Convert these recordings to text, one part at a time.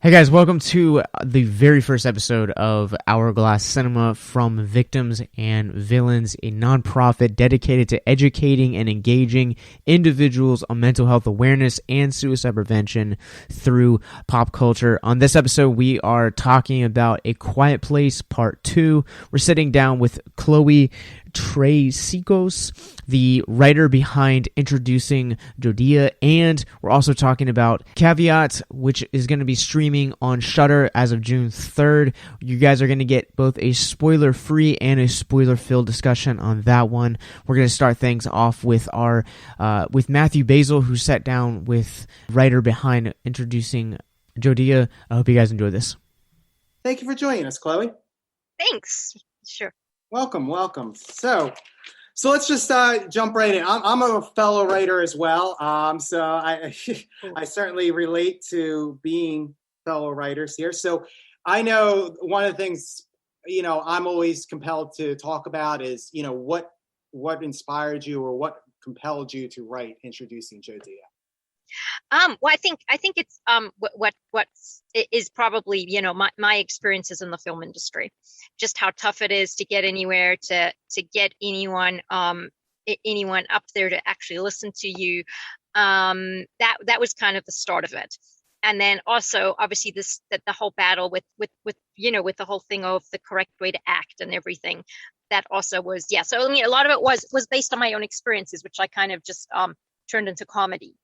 Hey guys, welcome to the very first episode of Hourglass Cinema from Victims and Villains, a nonprofit dedicated to educating and engaging individuals on mental health awareness and suicide prevention through pop culture. On this episode, we are talking about A Quiet Place Part 2. We're sitting down with Chloe Traicos, the writer behind Introducing Jodea, and we're also talking about Caveat, which is going to be streaming on Shudder as of June 3rd. You guys are going to get both a spoiler-free and a spoiler-filled discussion on that one. We're going to start things off with with Matthew Basil, who sat down with writer behind Introducing Jodea. I hope you guys enjoy this. Thank you for joining us, Chloe. Thanks. Sure. Welcome. So let's just jump right in. I'm a fellow writer as well, so I certainly relate to being fellow writers here. So I know one of the things I'm always compelled to talk about is what inspired you or what compelled you to write Introducing Jodea. Well, I think it's what is probably my experiences in the film industry, just how tough it is to get anywhere, to get anyone up there to actually listen to you. That was kind of the start of it, and then also obviously the whole battle with the whole thing of the correct way to act and everything. That also was So I mean, a lot of it was based on my own experiences, which I kind of just turned into comedy.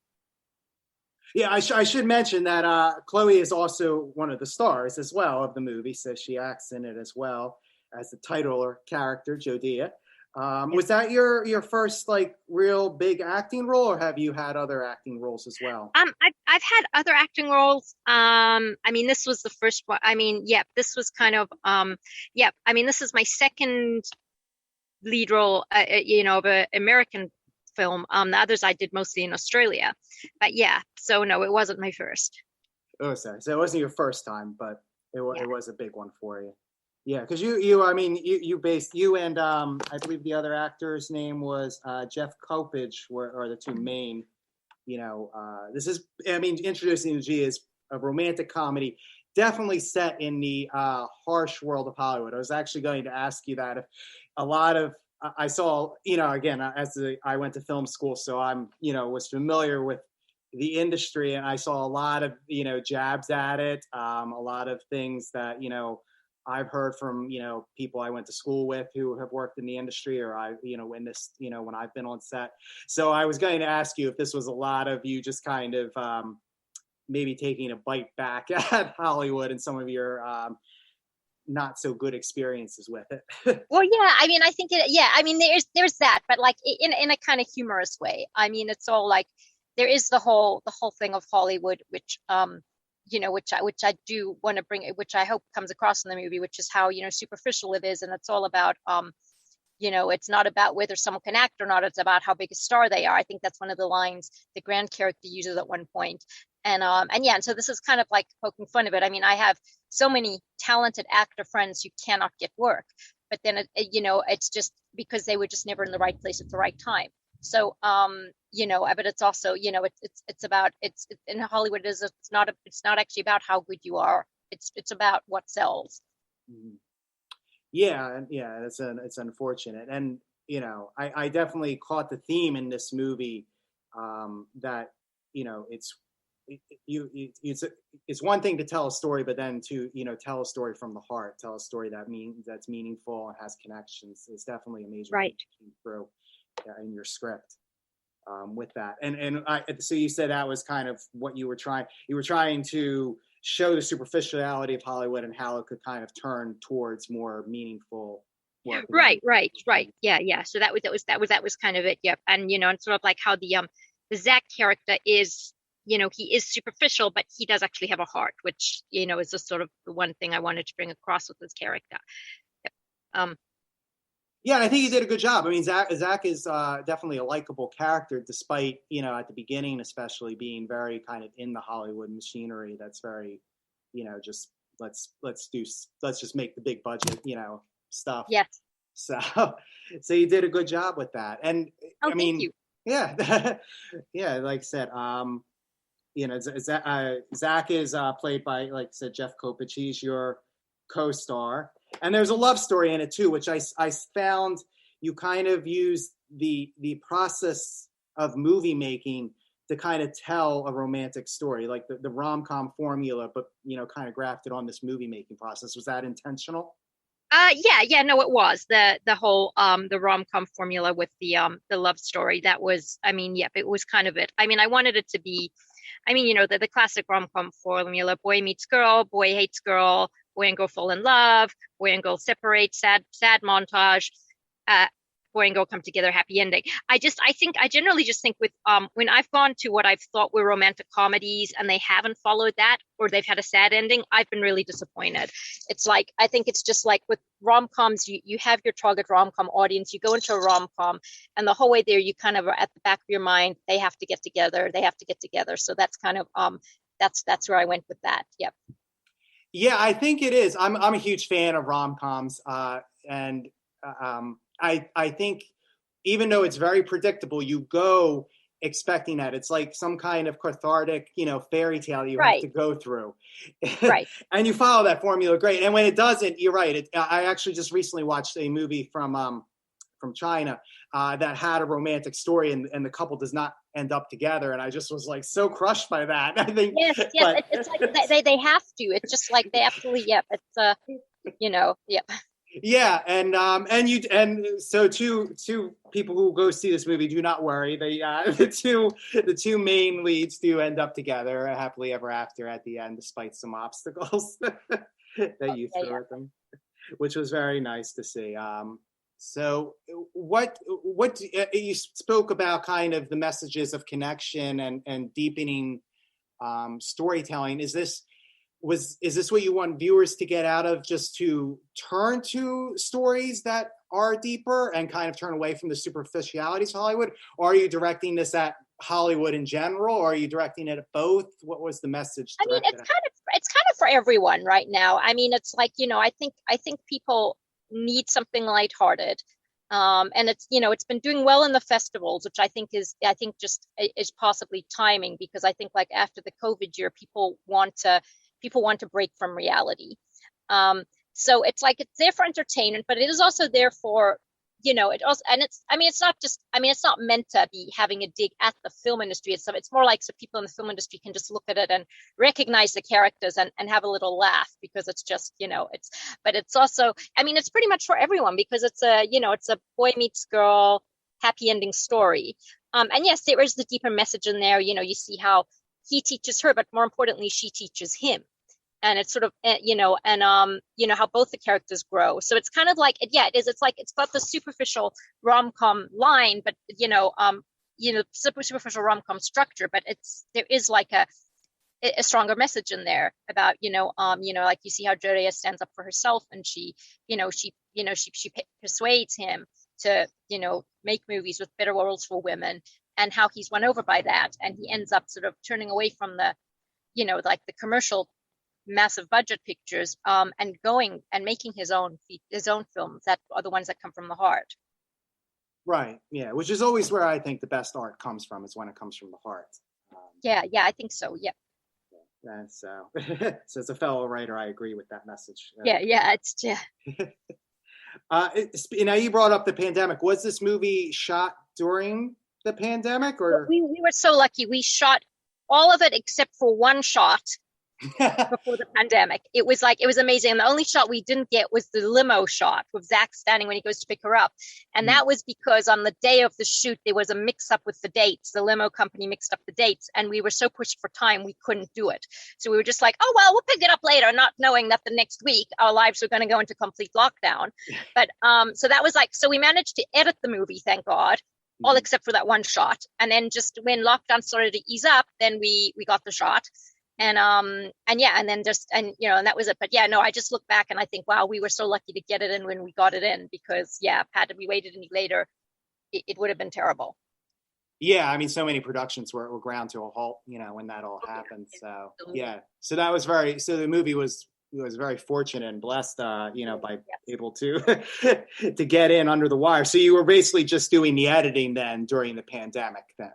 Yeah, I should mention that Chloe is also one of the stars as well of the movie, so she acts in it as well as the title or character, Jodea. Was that your first real big acting role, or have you had other acting roles as well? I've had other acting roles. I mean, this was the first one. I mean, this was kind of I mean, this is my second lead role, of an American film. The others I did mostly in Australia, but so no, it wasn't my first. Oh, sorry. So it wasn't your first time, but it was a big one for you. Yeah, because you and I believe the other actor's name was Jeff Kopich are the two main. This is Introducing Jodea is a romantic comedy, definitely set in the harsh world of Hollywood. I was actually going to ask you that if a lot of I saw, again, I went to film school, so I'm, was familiar with the industry, and I saw a lot of, jabs at it, a lot of things that, I've heard from, people I went to school with who have worked in the industry, or when I've been on set. So I was going to ask you if this was a lot of you just kind of maybe taking a bite back at Hollywood and some of your not so good experiences with it. Well, I mean, I think I mean, there's that, but in a kind of humorous way. I mean, it's all there is the whole thing of Hollywood, which which I do want to bring, which I hope comes across in the movie, which is how superficial it is, and it's all about it's not about whether someone can act or not, it's about how big a star they are. I think that's one of the lines the grand character uses at one point. And so this is kind of like poking fun of it. I mean, I have so many talented actor friends who cannot get work, but then it's just because they were just never in the right place at the right time. So but it's also it's about it's in Hollywood it's not actually about how good you are. It's about what sells. Mm-hmm. Yeah, it's unfortunate, and I definitely caught the theme in this movie that it's one thing to tell a story, but then to tell a story from the heart, tell a story that's meaningful and has connections. It's definitely a major thing to keep through in your script with that. So you said that was kind of what you were trying. You were trying to show the superficiality of Hollywood and how it could kind of turn towards more meaningful work. Right. Yeah. So that was kind of it. Yep. And and sort of like how the Zach character is, he is superficial, but he does actually have a heart, which is just sort of the one thing I wanted to bring across with this character. Yep. Yeah, I think he did a good job. I mean, Zach is definitely a likable character, despite at the beginning, especially being very kind of in the Hollywood machinery. That's very, just let's just make the big budget, stuff. Yes. So you did a good job with that, and I mean, thank you. Yeah, yeah. Like I said, Zach is played by, like I said, Jeff Kopich. He's your co-star, and there's a love story in it too, which I found you kind of use the process of movie making to kind of tell a romantic story, like the rom-com formula, but kind of grafted on this movie making process. Was that intentional? No, it was the whole the rom-com formula with the love story. That was, it was kind of it. I wanted it to be, the classic rom-com formula: boy meets girl, boy hates girl, boy and girl fall in love, boy and girl separate, sad montage, boy and girl come together, happy ending. I generally just think with when I've gone to what I've thought were romantic comedies and they haven't followed that, or they've had a sad ending, I've been really disappointed. It's like, I think it's just like with rom-coms, you have your target rom-com audience, you go into a rom-com, and the whole way there you kind of are at the back of your mind, they have to get together. So that's kind of that's where I went with that. Yep. Yeah, I think it is. I'm a huge fan of rom-coms, and I think even though it's very predictable, you go expecting that. It's like some kind of cathartic, fairy tale you have to go through. Right. And you follow that formula great. And when it doesn't, you're right. I actually just recently watched a movie from China that had a romantic story, and the couple does not end up together. And I just was like so crushed by that. I think yes. It's like they have to. It's just like they absolutely, it's yep. Yeah, and so two people who go see this movie, do not worry. The two main leads do end up together happily ever after at the end, despite some obstacles that you threw at them, which was very nice to see. So what you spoke about, kind of the messages of connection and deepening storytelling. Is this what you want viewers to get out of, just to turn to stories that are deeper and kind of turn away from the superficialities of Hollywood? Or are you directing this at Hollywood in general, or are you directing it at both? What was the message? It's kind of for everyone right now. It's like, I think people need something lighthearted. And it's been doing well in the festivals, which I think is possibly timing, because I think like after the COVID year, people want to break from reality. So it's like, it's there for entertainment, but it is also there for, it's not meant to be having a dig at the film industry. It's more like so people in the film industry can just look at it and recognize the characters and have a little laugh, because it's just, but it's also, it's pretty much for everyone, because it's a boy meets girl, happy ending story. And yes, there is the deeper message in there. You see how he teaches her, but more importantly, she teaches him. And it's sort of, how both the characters grow. So it's kind of like, it is. It's like, it's got the superficial rom-com line, but, superficial rom-com structure, but there is like a stronger message in there about, like you see how Jodea stands up for herself, and she persuades him to, make movies with better roles for women, and how he's won over by that. And he ends up sort of turning away from the, like the commercial massive budget pictures, and going and making his own films that are the ones that come from the heart. Right. Yeah. Which is always where I think the best art comes from, is when it comes from the heart. Yeah, I think so. Yeah. And so as a fellow writer, I agree with that message. You brought up the pandemic. Was this movie shot during the pandemic, or? We were so lucky. We shot all of it except for one shot before the pandemic. It was amazing. And the only shot we didn't get was the limo shot with Zach standing when he goes to pick her up. And that was because on the day of the shoot, there was a mix up with the dates. The limo company mixed up the dates, and we were so pushed for time, we couldn't do it. So we were just like, oh, well, we'll pick it up later, not knowing that the next week our lives were going to go into complete lockdown. But so that was so we managed to edit the movie, thank God, all except for that one shot. And then just when lockdown started to ease up, then we got the shot. And then that was it. But I just look back and I think, wow, we were so lucky to get it in when we got it in, because had we waited any later, it would have been terrible. Yeah, so many productions were ground to a halt, when that all happened. So so that was the movie was very fortunate and blessed, by able to to get in under the wire. So you were basically just doing the editing then during the pandemic then.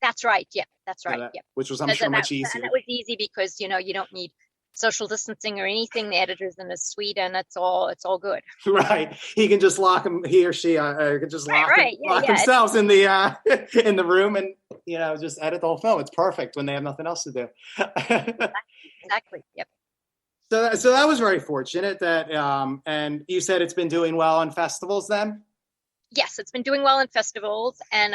That's right. Yeah, that's So right. that, Yeah, which was, I'm sure, much easier. and that was easy because you don't need social distancing or anything. The editor's in a suite, and it's all good. Right. He can just lock him. He or she can just Right. Yeah. lock Yeah. themselves in the in the room and just edit the whole film. It's perfect when they have nothing else to do. Exactly. Yep. So that was very fortunate that and you said it's been doing well in festivals then? Yes, it's been doing well in festivals, and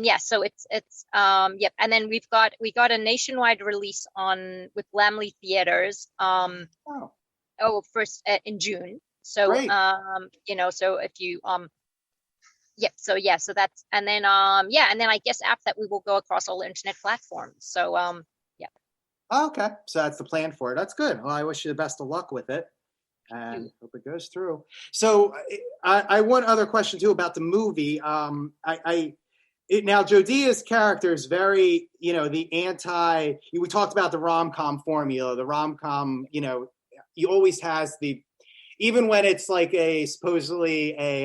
yeah, so it's yep. And then we got a nationwide release with Lamley Theaters first in June. So Great. so if you yep, so yeah, so that's, and then and then I guess after that we will go across all the internet platforms. So yeah. Okay, so that's the plan for it. That's good. Well, I wish you the best of luck with it, and hope it goes through. So, I one other question too about the movie. Now Jodea's character is very, the anti. We talked about the rom-com formula. The rom-com, he always has even when it's like supposedly a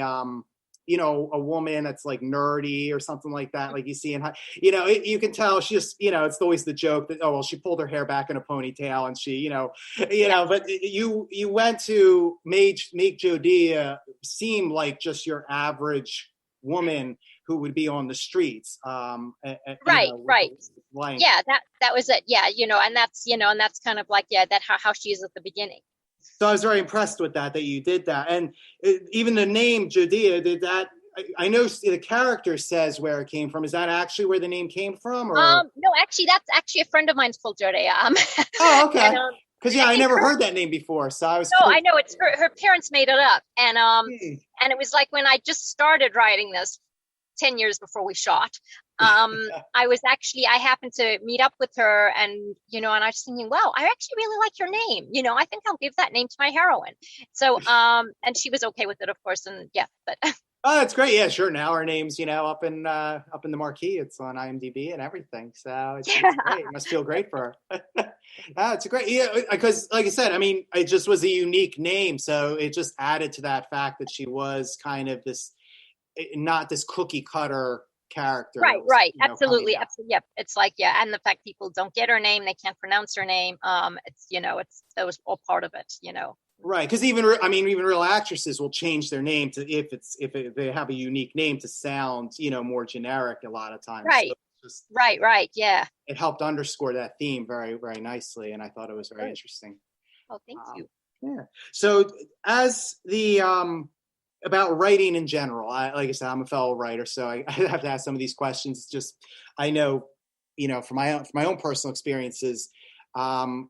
woman that's like nerdy or something like that, like you see in, you can tell she just, it's always the joke that, oh, well, she pulled her hair back in a ponytail and she, but you went to make Jodea seem like just your average woman who would be on the streets. Right. Yeah, that was it. Yeah, and that's kind of like, yeah, that how she is at the beginning. So I was very impressed with that you did that. And even the name Jodea, did that, I know the character says where it came from. Is that actually where the name came from? Or? No, actually, that's actually a friend of mine's called Jodea. Oh, okay. Because I never heard that name before. So I was. No, I know it's her parents made it up. And and it was like when I just started writing this 10 years before we shot. I happened to meet up with her and and I was thinking, wow, I actually really like your name. I think I'll give that name to my heroine. So and she was okay with it, of course. And yeah, but oh, that's great. Yeah, sure. Now our name's up in the marquee. It's on IMDb and everything. So it's great. It must feel great for her. It's great. Yeah, because like I said, I mean, it just was a unique name, so it just added to that fact that she was kind of not this cookie cutter character. Right. Absolutely. Yep. It's like, yeah. And the fact people don't get her name, they can't pronounce her name. That was all part of it, Right. Because even real actresses will change their name to, if they have a unique name, to sound, more generic a lot of times. Right. So right. Yeah. It helped underscore that theme very, very nicely. And I thought it was very interesting. Oh, thank you. Yeah. So as about writing in general, like I said, I'm a fellow writer, so I have to ask some of these questions. Just, I know, from my own personal experiences, how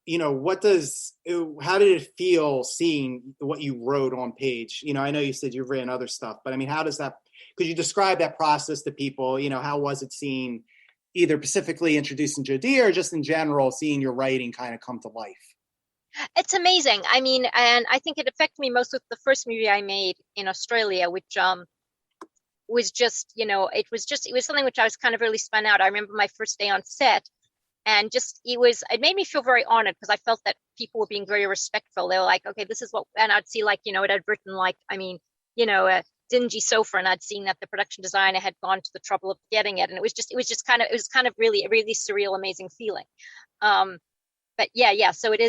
did it feel seeing what you wrote on page? I know you said you've written other stuff, but I mean, could you describe that process to people? How was it seeing, either specifically Introducing Jodea or just in general, seeing your writing kind of come to life? It's amazing. I mean, and I think it affected me most with the first movie I made in Australia, which was just, it was something which I was kind of really spun out. I remember my first day on set, and it made me feel very honored because I felt that people were being very respectful. They were like, okay, this is what, and I'd see, like, it had written like, a dingy sofa, and I'd seen that the production designer had gone to the trouble of getting it, and it was kind of really a really surreal, amazing feeling. But yeah. So it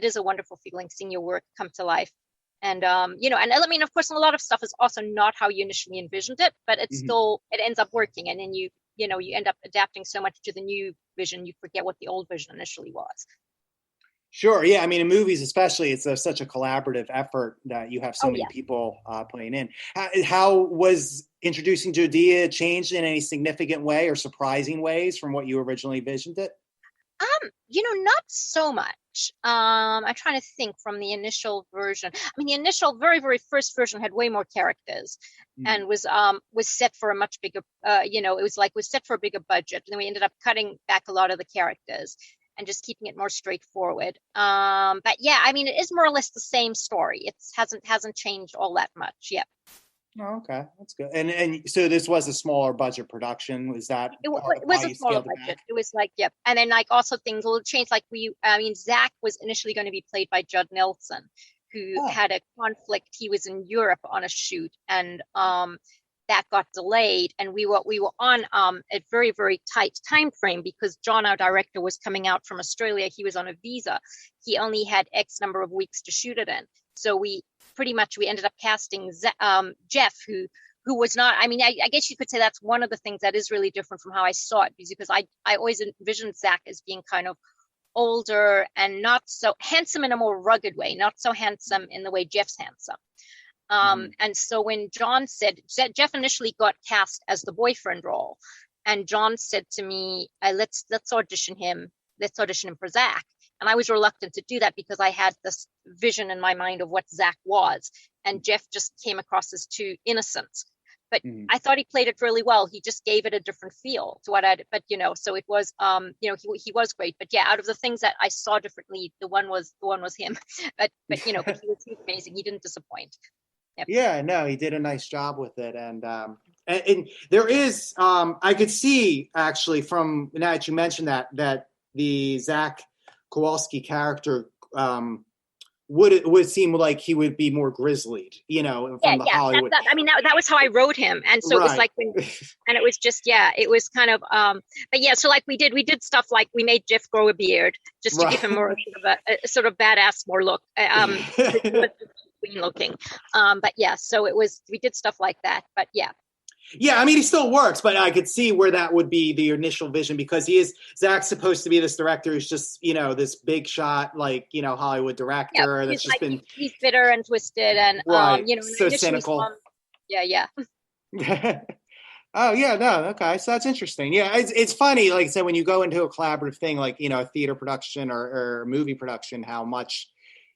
is a wonderful feeling seeing your work come to life, and and I mean, of course, a lot of stuff is also not how you initially envisioned it, but it's still, it ends up working, and then you end up adapting so much to the new vision, you forget what the old vision initially was. Sure. Yeah. I mean, in movies, especially, it's such a collaborative effort that you have so many people playing in. How was Introducing Jodea changed in any significant way or surprising ways from what you originally envisioned it? Not so much. I'm trying to think from the initial version. I mean, the initial, very, very first version had way more characters and was set for a much bigger, was set for a bigger budget. And then we ended up cutting back a lot of the characters and just keeping it more straightforward. But yeah, I mean, it is more or less the same story. It hasn't changed all that much yet. Oh, okay, that's good. And so this was a smaller budget production. Was that? It was a smaller budget. It was like, yep. And then like also things will change. Like Zach was initially going to be played by Judd Nelson, who had a conflict. He was in Europe on a shoot, and that got delayed, and we were on a very, very tight time frame because John, our director, was coming out from Australia. He was on a visa. He only had X number of weeks to shoot it in. So we ended up casting Jeff, who was not, I mean, I guess you could say that's one of the things that is really different from how I saw it, because I always envisioned Zach as being kind of older and not so handsome in a more rugged way, not so handsome in the way Jeff's handsome. And so when John said, Jeff initially got cast as the boyfriend role, and John said to me, let's audition him for Zach. And I was reluctant to do that because I had this vision in my mind of what Zach was, and Jeff just came across as too innocent. But I thought he played it really well. He just gave it a different feel to what but so it was, he was great. But yeah, out of the things that I saw differently, the one was him. but but he was amazing. He didn't disappoint. Yep. Yeah, no, he did a nice job with it, and there is, I could see actually from now that you mentioned that the Zach Kowalski character would seem like he would be more grizzled, from the Hollywood. That was how I wrote him, and so It was like, and it was just, it was kind of, but yeah, so like we did stuff like we made Jeff grow a beard just to give him more sort of badass more look, looking, but yeah, so we did stuff like that, but yeah. Yeah, I mean, he still works, but I could see where that would be the initial vision, because Zach's supposed to be this director who's just, this big shot, like, Hollywood director that's just been. He's bitter and twisted and, so cynical. Yeah. Oh, yeah, no, okay, so that's interesting. Yeah, it's funny, like I said, when you go into a collaborative thing, like, a theater production or movie production, how much,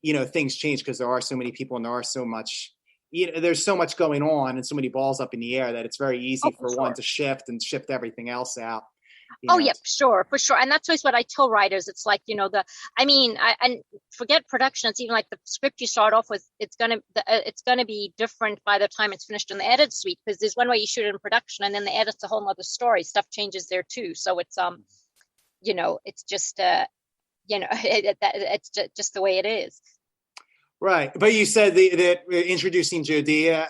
things change because there are so many people and there are so much. There's so much going on and so many balls up in the air that it's very easy for one to shift everything else out. Yeah, for sure. And that's always what I tell writers. It's like, and forget production. It's even like the script you start off with, it's going to be different by the time it's finished in the edit suite, because there's one way you shoot it in production and then the edit's a whole nother story. Stuff changes there too. So it's, it's just, it's just the way it is. Right. But you said that Introducing Jodea,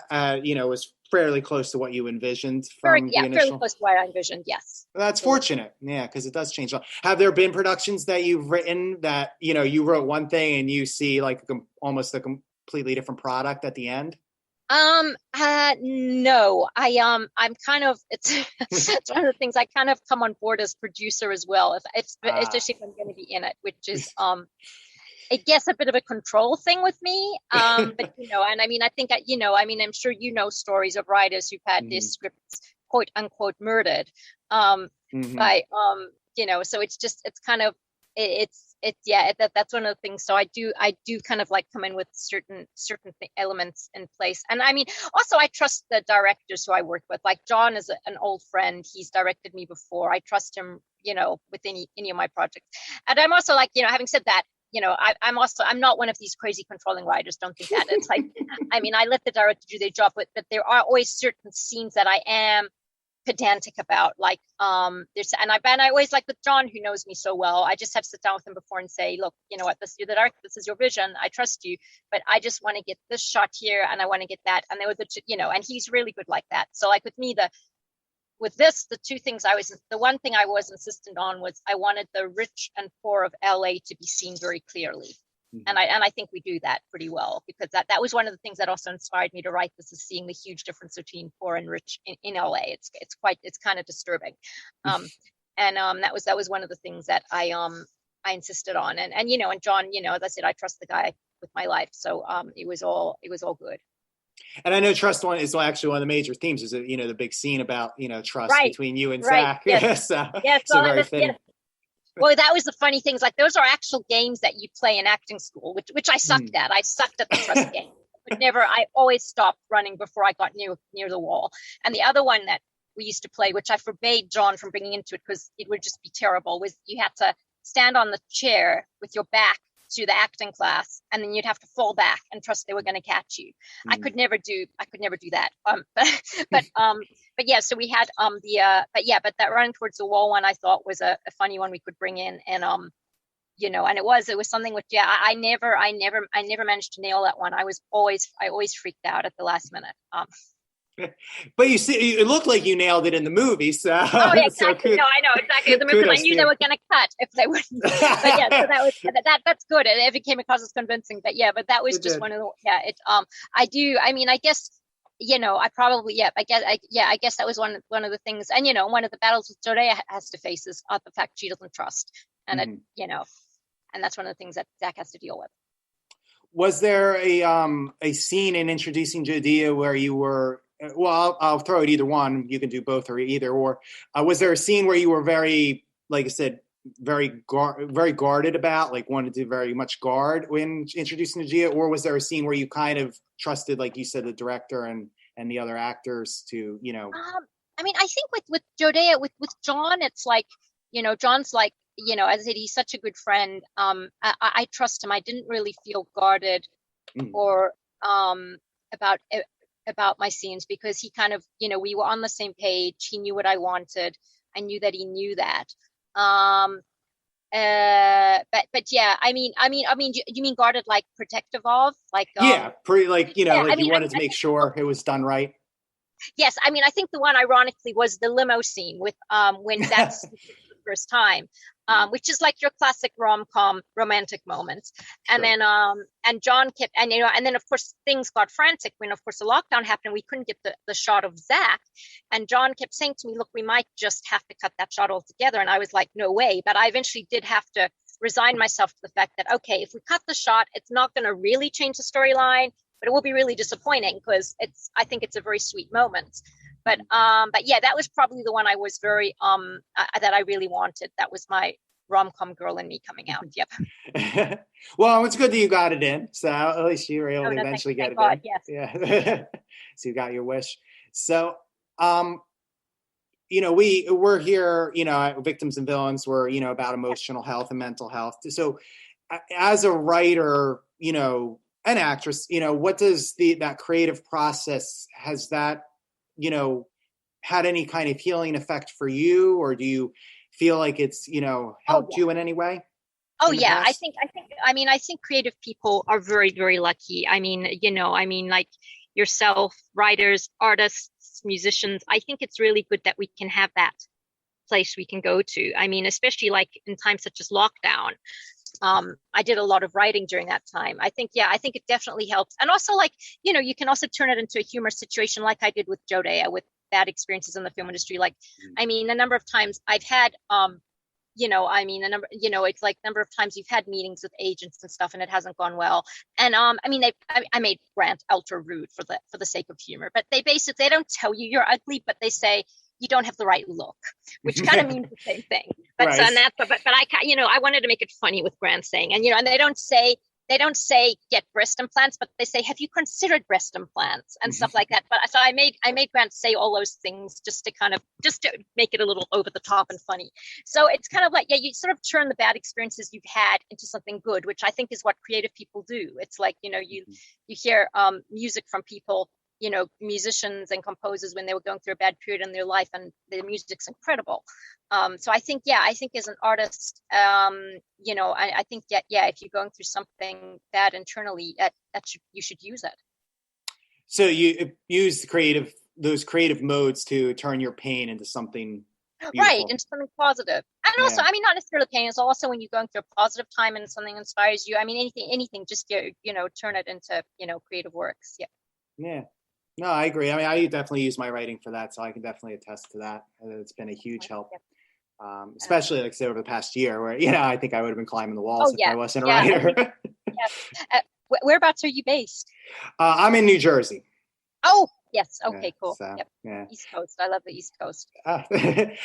was fairly close to what you envisioned from the initial. Fairly close to what I envisioned, yes. Well, that's fortunate. Yeah, because it does change a lot. Have there been productions that you've written that, you wrote one thing and you see like almost a completely different product at the end? No, I'm kind of, it's one of the things I kind of come on board as producer as well. Especially if I'm going to be in it, which is, I guess a bit of a control thing with me. But, and I mean, I think, I'm sure stories of writers who've had their scripts quote unquote murdered. By, so it's kind of, that's one of the things. So I do kind of like come in with certain elements in place. And I mean, also I trust the directors who I work with. Like John is an old friend. He's directed me before. I trust him, with any of my projects. And I'm also like, having said that, I'm not one of these crazy controlling writers. Don't think that. It's like, I mean, I let the director do their job, but there are always certain scenes that I am pedantic about. Like, I always, like with John, who knows me so well, I just have to sit down with him before and say, look, you know what, you're the director, this is your vision. I trust you, but I just want to get this shot here and I want to get that. And they were and he's really good like that. So like with me, the two things the one thing I was insistent on was I wanted the rich and poor of LA to be seen very clearly. Mm-hmm. And I think we do that pretty well, because that was one of the things that also inspired me to write this, is seeing the huge difference between poor and rich in LA. It's kind of disturbing. And that was one of the things that I insisted on. And John, as I said, I trust the guy with my life. So it was all good. And I know trust is actually one of the major themes, is the big scene about trust between you and Zach. Yes. So very fitting. Yes. Well, that was the funny things. Like those are actual games that you play in acting school, which I sucked at. I sucked at the trust game. But I always stopped running before I got near the wall. And the other one that we used to play, which I forbade John from bringing into it because it would just be terrible, was you had to stand on the chair with your back to the acting class, and then you'd have to fall back and trust they were going to catch you. I could never do that. But yeah, so we had but that running towards the wall one I thought was a funny one we could bring in, and and it was something which I never managed to nail that one. I always freaked out at the last minute. But you see, it looked like you nailed it in the movie. So, oh yeah, exactly. No, I know exactly. I knew they were going to cut if they wouldn't. But yeah, so that was that's good. It came across as convincing. But yeah, but that was just one of the I do. I mean, I guess I probably I guess that was one of the things. And one of the battles with Jodea has to face is the fact she doesn't trust, and and that's one of the things that Zach has to deal with. Was there a scene in Introducing Jodea where you were? Well, I'll throw it either one. You can do both or either. Or was there a scene where you were very, like I said, very guarded about, like wanted to very much guard when Introducing Jodea? Or was there a scene where you kind of trusted, like you said, the director and the other actors to, I mean, I think with Jodea, with John, it's like, John's like, as I said, he's such a good friend. I trust him. I didn't really feel guarded or about my scenes, because he kind of, we were on the same page. He knew what I wanted. I knew that he knew that. But yeah, I mean, you mean guarded, like protective of, like pretty, like you wanted to make sure it was done right. Yes, I mean, I think the one ironically was the limo scene with when that's the first time, which is like your classic rom-com romantic moments. And then and John kept, and and then of course things got frantic when of course the lockdown happened. We couldn't get the shot of Zach, and John kept saying to me, look, we might just have to cut that shot altogether. And I was like, no way. But I eventually did have to resign myself to the fact that, okay, if we cut the shot, it's not going to really change the storyline, but it will be really disappointing, because I think it's a very sweet moment. But yeah, that was probably the one I was very that I really wanted. That was my rom-com girl in me coming out. Yep. Well, it's good that you got it in. So at least you were able to eventually get it in. Yes. Yeah. So you got your wish. So we're here, Victims and Villains, we're, about emotional health and mental health. So as a writer, an actress, what does that creative process, has that, had any kind of healing effect for you, or do you feel like it's, helped you in any way? Oh yeah, I think creative people are very, very lucky. I mean, like yourself, writers, artists, musicians, I think it's really good that we can have that place we can go to. I mean, especially like in times such as lockdown. I did a lot of writing during that time. I think it definitely helps. And also, like, you can also turn it into a humor situation, like I did with Jodea, with bad experiences in the film industry. Like, I mean, a number of times I've had, it's like a number of times you've had meetings with agents and stuff, and it hasn't gone well. And I made Grant ultra rude for the sake of humor, but they don't tell you you're ugly, but they say you don't have the right look, which kind of means the same thing. But right. So, and that's, but I wanted to make it funny with Grant saying, and and they don't say get breast implants, but they say, have you considered breast implants and stuff like that. But so I made Grant say all those things just to make it a little over the top and funny. So it's kind of like, you sort of turn the bad experiences you've had into something good, which I think is what creative people do. It's like, you hear music from people, musicians and composers when they were going through a bad period in their life, and the music's incredible. So I think as an artist, I think if you're going through something bad internally, you should use it. So you use those creative modes to turn your pain into something beautiful. Right, into something positive. And also, I mean, not necessarily pain. It's also when you're going through a positive time and something inspires you. I mean, anything, just turn it into creative works. Yeah. Yeah. No, I agree. I mean, I definitely use my writing for that, so I can definitely attest to that. It's been a huge help, especially like I said over the past year, where I think I would have been climbing the walls if I wasn't a writer. Whereabouts are you based? I'm in New Jersey. Oh, yes. Okay, cool. So, yep. East Coast. I love the East Coast. Thank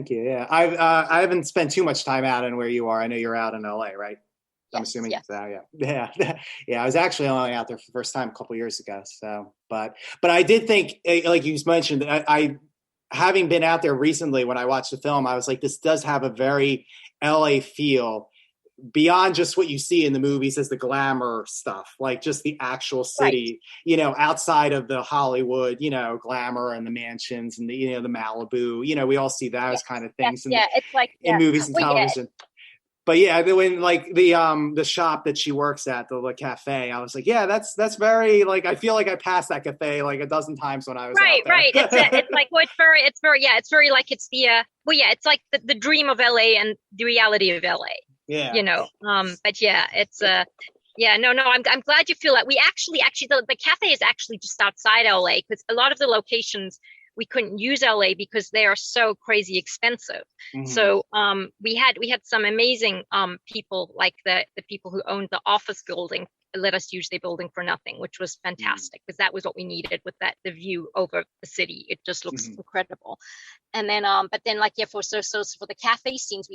you. Yeah, I haven't spent too much time out in where you are. I know you're out in LA, right? I'm assuming. Yes. So, yeah. I was actually only out there for the first time a couple of years ago. So, but I did think, like you mentioned, I having been out there recently, when I watched the film, I was like, this does have a very LA feel beyond just what you see in the movies as the glamour stuff, like just the actual city, outside of the Hollywood, glamour and the mansions and the Malibu, we all see those kind of things. It's like in movies and television. But yeah, when like the shop that she works at, the cafe, I was like, yeah, that's very like, I feel like I passed that cafe like a dozen times when I was out there. Right. It's like, well, it's very like, it's the it's like the dream of LA and the reality of LA. Yeah. You know. But yeah, it's no, I'm glad you feel that. We actually the cafe is actually just outside LA, because a lot of the locations we couldn't use LA because they are so crazy expensive. Mm-hmm. So we had some amazing people, like the people who owned the office building let us use their building for nothing, which was fantastic, because that was what we needed with the view over the city. It just looks incredible. And then but then like for the cafe scenes,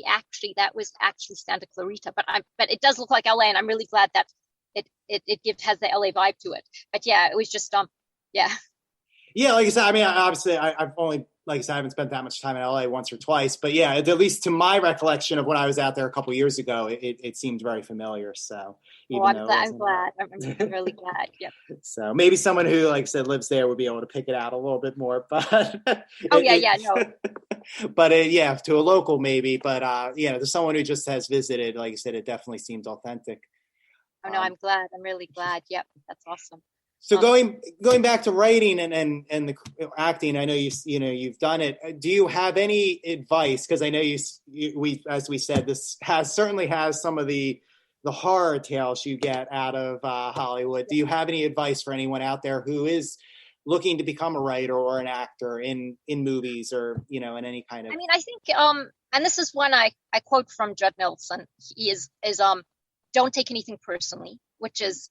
that was actually Santa Clarita, but it does look like LA, and I'm really glad that it has the LA vibe to it. But yeah, it was just Yeah, like I said, I mean, obviously, I've only, like I said, I haven't spent that much time in LA, once or twice. But yeah, at least to my recollection of when I was out there a couple of years ago, it seemed very familiar. So, I'm glad. I'm really glad. Yeah. So maybe someone who, like I said, lives there would be able to pick it out a little bit more. But no. But to a local maybe. But to someone who just has visited, like I said, it definitely seems authentic. Oh no, I'm glad. I'm really glad. Yep, that's awesome. So going back to writing and the acting, I know you've done it. Do you have any advice? Because I know we as we said, this certainly has some of the horror tales you get out of Hollywood. Do you have any advice for anyone out there who is looking to become a writer or an actor in movies, or in any kind of? I mean, I think and this is one I quote from Judd Nelson. He is don't take anything personally, which is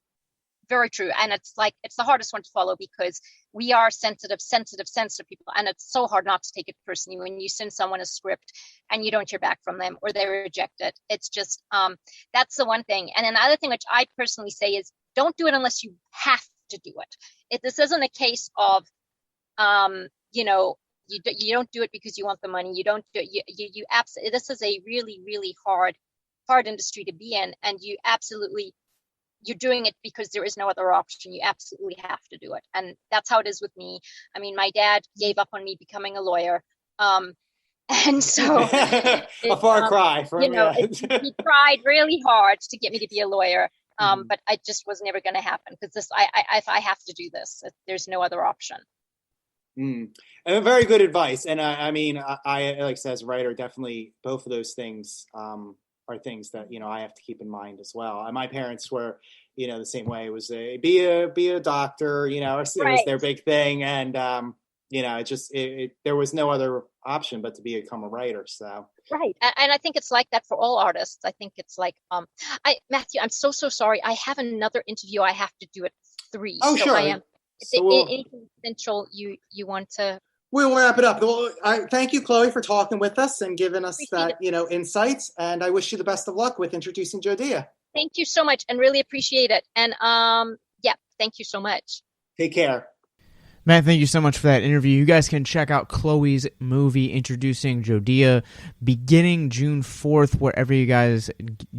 very true. And it's the hardest one to follow, because we are sensitive people. And it's so hard not to take it personally when you send someone a script and you don't hear back from them, or they reject it. It's just, that's the one thing. And another thing, which I personally say, is don't do it unless you have to do it. This isn't a case of, you don't do it because you want the money. You don't do it. You absolutely, this is a really, really hard industry to be in. And you're doing it because there is no other option. You absolutely have to do it. And that's how it is with me. I mean, my dad gave up on me becoming a lawyer. And so a far cry from, he tried really hard to get me to be a lawyer. But it just was never going to happen, because I have to do this. There's no other option. And very good advice. And I mean, I like I said, as a writer, definitely both of those things, are things that I have to keep in mind as well. And my parents were, the same way. It was be a doctor, it was their big thing, and there was no other option but to become a writer. So right, and I think it's like that for all artists. I think it's like Matthew, I'm so sorry. I have another interview I have to do at 3. Oh, so sure. I am. Anything essential you want to? We'll wrap it up. Well, I thank you, Chloe, for talking with us and giving us insights. And I wish you the best of luck with Introducing Jodea. Thank you so much, and really appreciate it. And thank you so much. Take care. Matt, thank you so much for that interview. You guys can check out Chloe's movie, Introducing Jodea, beginning June 4th, wherever you guys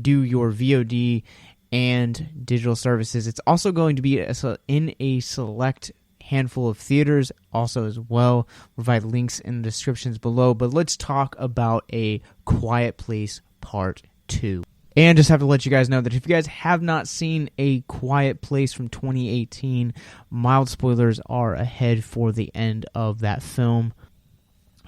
do your VOD and digital services. It's also going to be in a select handful of theaters also as well. We'll provide links in the descriptions below. But let's talk about A Quiet Place Part 2. And just have to let you guys know that if you guys have not seen A Quiet Place from 2018, mild spoilers are ahead for the end of that film.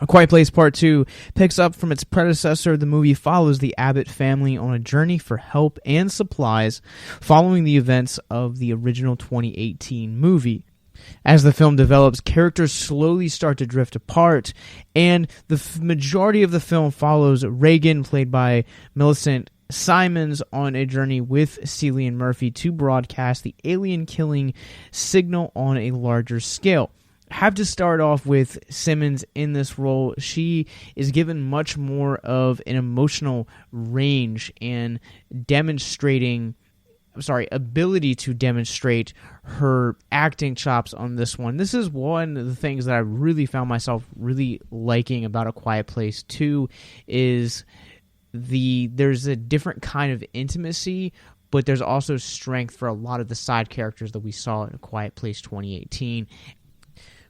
A Quiet Place Part 2 picks up from its predecessor. The movie follows the Abbott family on a journey for help and supplies following the events of the original 2018 movie. As the film develops, characters slowly start to drift apart, and the majority of the film follows Reagan, played by Millicent Simmonds, on a journey with Cillian-Murphy to broadcast the alien-killing signal on a larger scale. I have to start off with Simmons in this role. She is given much more of an emotional range and ability to demonstrate her acting chops on this one. This is one of the things that I really found myself really liking about A Quiet Place 2 is there's a different kind of intimacy, but there's also strength for a lot of the side characters that we saw in A Quiet Place 2018.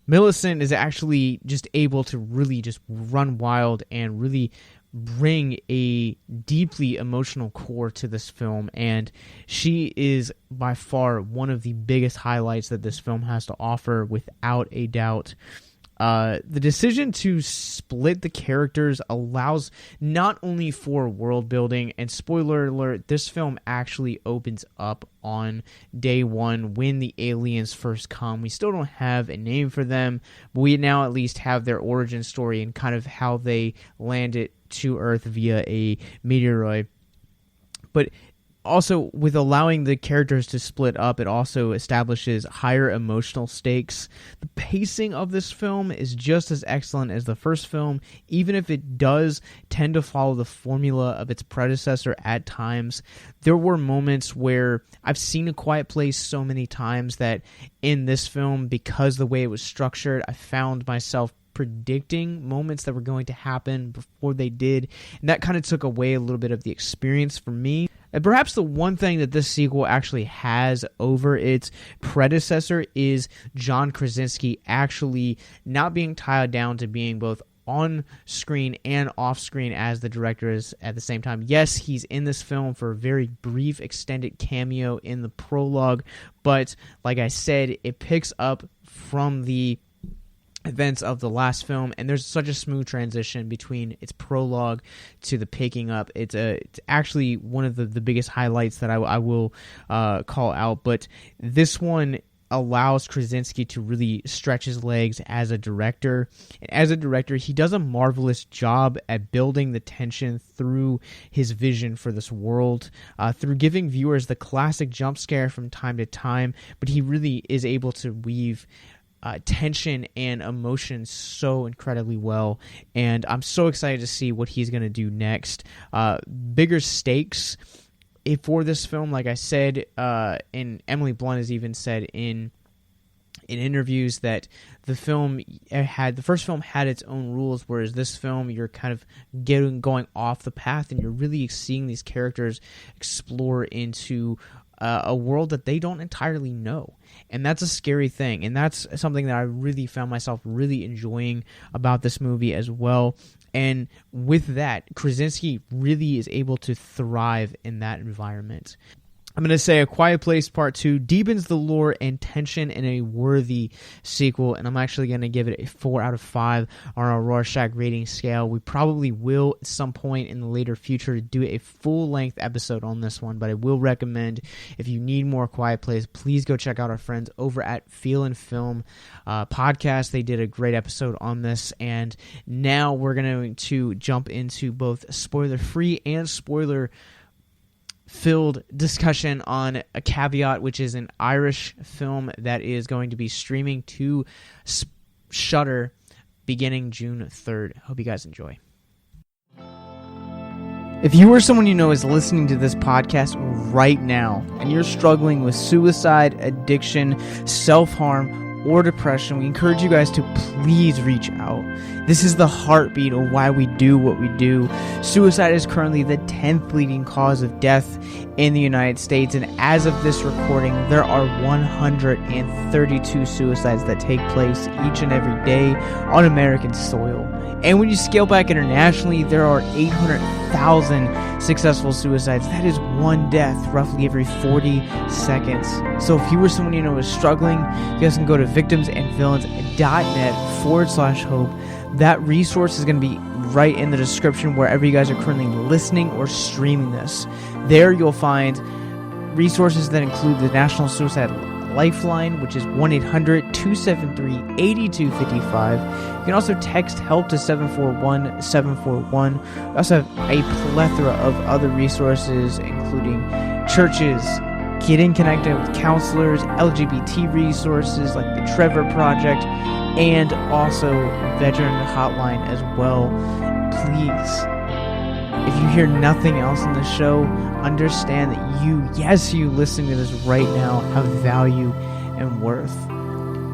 Millicent is actually just able to really just run wild and really bring a deeply emotional core to this film, and she is by far one of the biggest highlights that this film has to offer, without a doubt. The decision to split the characters allows not only for world building, and spoiler alert, this film actually opens up on day one when the aliens first come. We still don't have a name for them, but we now at least have their origin story and kind of how they landed to Earth via a meteoroid. But also, with allowing the characters to split up, it also establishes higher emotional stakes. The pacing of this film is just as excellent as the first film, even if it does tend to follow the formula of its predecessor at times. There were moments where I've seen A Quiet Place so many times that in this film, because the way it was structured, I found myself predicting moments that were going to happen before they did, and that kind of took away a little bit of the experience for me. And perhaps the one thing that this sequel actually has over its predecessor is John Krasinski actually not being tied down to being both on screen and off screen as the director is at the same time. Yes, he's in this film for a very brief extended cameo in the prologue, but like I said, it picks up from the events of the last film, and there's such a smooth transition between its prologue to the picking up. It's actually one of the biggest highlights that I will call out, but this one allows Krasinski to really stretch his legs as a director. And as a director, he does a marvelous job at building the tension through his vision for this world, through giving viewers the classic jump scare from time to time, but he really is able to weave tension and emotion so incredibly well, and I'm so excited to see what he's going to do next. Bigger stakes for this film, like I said, and Emily Blunt has even said in interviews that the first film had its own rules, whereas this film you're kind of going off the path, and you're really seeing these characters explore into a world that they don't entirely know. And that's a scary thing. And that's something that I really found myself really enjoying about this movie as well. And with that, Krasinski really is able to thrive in that environment. I'm going to say A Quiet Place Part 2 deepens the lore and tension in a worthy sequel, and I'm actually going to give it a 4 out of 5 on our Rorschach rating scale. We probably will, at some point in the later future, do a full-length episode on this one, but I will recommend, if you need more Quiet Place, please go check out our friends over at Feel and Film podcast. They did a great episode on this, and now we're going to jump into both spoiler-free and spoiler-filled discussion on A Caveat, which is an Irish film that is going to be streaming to Shudder beginning June 3rd. Hope you guys enjoy. If you or someone you know is listening to this podcast right now and you're struggling with suicide, addiction, self-harm, or depression, we encourage you guys to please reach out. This is the heartbeat of why we do what we do. Suicide is currently the 10th leading cause of death in the United States, and as of this recording, there are 132 suicides that take place each and every day on American soil. And when you scale back internationally, there are 800,000 successful suicides. That is one death roughly every 40 seconds. So if you or someone you know is struggling, you guys can go to victimsandvillains.net/hope. That resource is going to be right in the description wherever you guys are currently listening or streaming this. There you'll find resources that include the National Suicide Lifeline, which is 1-800-273-8255. You can also text HELP to 741-741. We also have a plethora of other resources, including churches, getting connected with counselors, LGBT resources like the Trevor Project, and also veteran hotline as well. Please, if you hear nothing else in the show, understand that you listening to this right now, have value and worth.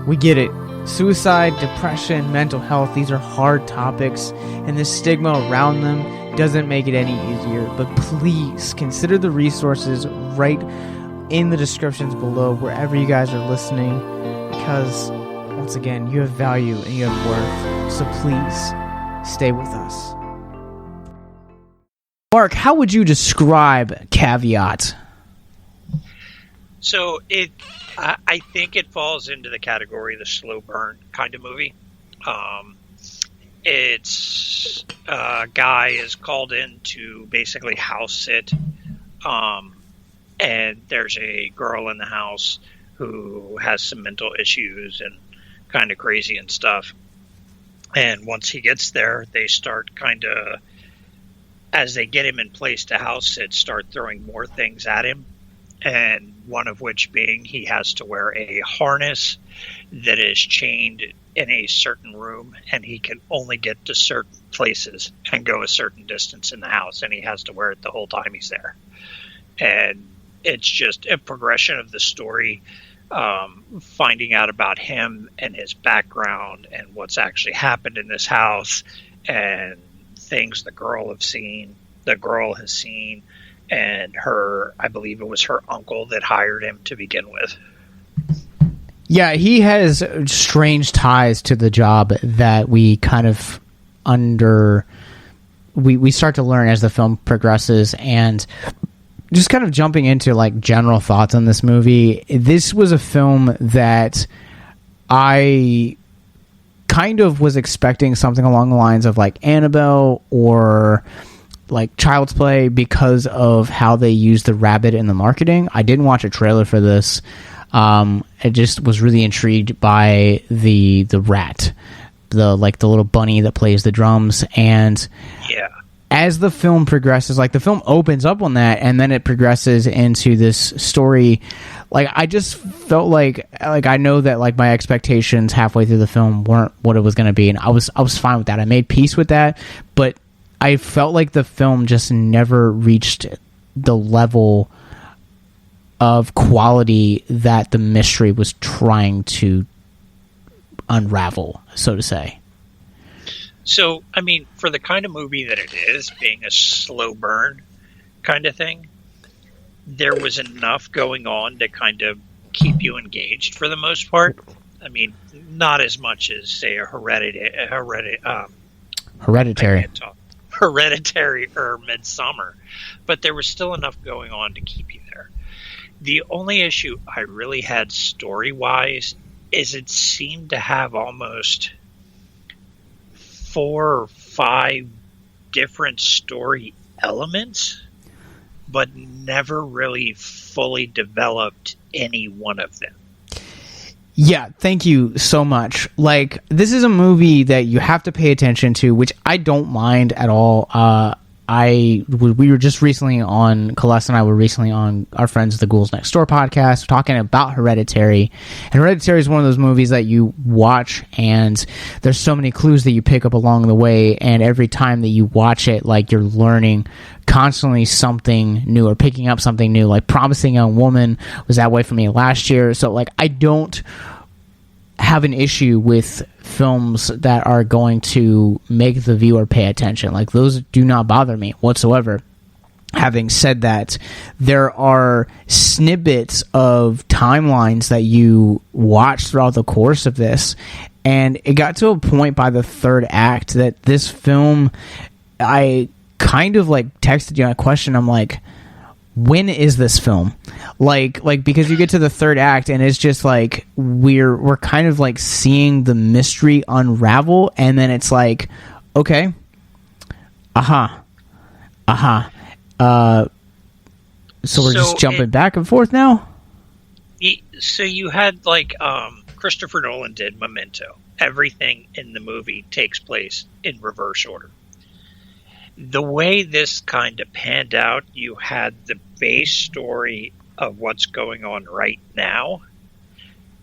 We get it. Suicide, depression, mental health, these are hard topics, and the stigma around them doesn't make it any easier. But please consider the resources right in the descriptions below wherever you guys are listening, because once again, you have value and you have worth. So please stay with us. Mark, how would you describe Caveat? So I think it falls into the category of the slow burn kind of movie. It's a guy is called in to basically house sit, and there's a girl in the house who has some mental issues and kind of crazy and stuff. And once he gets there, they start kind of, as they get him in place to house sit, start throwing more things at him. And one of which being he has to wear a harness that is chained in a certain room, and he can only get to certain places and go a certain distance in the house, and he has to wear it the whole time he's there. And it's just a progression of the story, finding out about him and his background and what's actually happened in this house and things the girl has seen, and I believe it was her uncle that hired him to begin with. Yeah, he has strange ties to the job that we kind of we start to learn as the film progresses. And just kind of jumping into like general thoughts on this movie, this was a film that I kind of was expecting something along the lines of like Annabelle or like Child's Play because of how they used the rabbit in the marketing. I didn't watch a trailer for this. I just was really intrigued by the rat, the little bunny that plays the drums. And yeah, as the film progresses, like the film opens up on that, and then it progresses into this story. Like I just felt like I know that like my expectations halfway through the film weren't what it was going to be, and I was fine with that. I made peace with that, but I felt like the film just never reached the level of quality that the mystery was trying to unravel, so to say. So, I mean, for the kind of movie that it is, being a slow burn kind of thing, there was enough going on to kind of keep you engaged for the most part. I mean, not as much as, say, a Hereditary or Midsummer, but there was still enough going on to keep you there. The only issue I really had story-wise is it seemed to have almost 4 or 5 different story elements, but never really fully developed any one of them. Yeah, thank you so much. Like, this is a movie that you have to pay attention to, which I don't mind at all. We were just recently on, Celeste and I were recently on our friends the Ghouls Next Door podcast talking about Hereditary. And Hereditary is one of those movies that you watch and there's so many clues that you pick up along the way, and every time that you watch it, like, you're learning constantly something new or picking up something new. Like Promising Young Woman was that way for me last year. So like I don't have an issue with films that are going to make the viewer pay attention. Like those do not bother me whatsoever. Having said that, there are snippets of timelines that you watch throughout the course of this, and it got to a point by the third act that this film, I kind of like texted you a question. I'm like, when is this film? Like because you get to the third act and it's just like we're kind of like seeing the mystery unravel, and then it's like, okay, so we're just jumping back and forth now. So you had like Christopher Nolan did Memento. Everything in the movie takes place in reverse order. The way this kind of panned out, you had the base story of what's going on right now,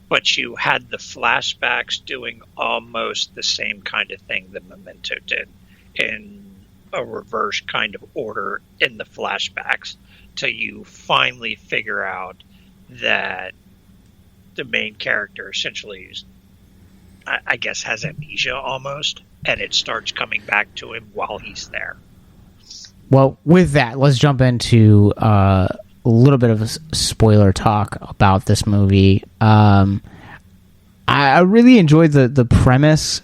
but you had the flashbacks doing almost the same kind of thing that Memento did in a reverse kind of order in the flashbacks, till you finally figure out that the main character essentially is, I guess, has amnesia almost, and it starts coming back to him while he's there. Well, with that, let's jump into a little bit of a spoiler talk about this movie. I really enjoyed the premise,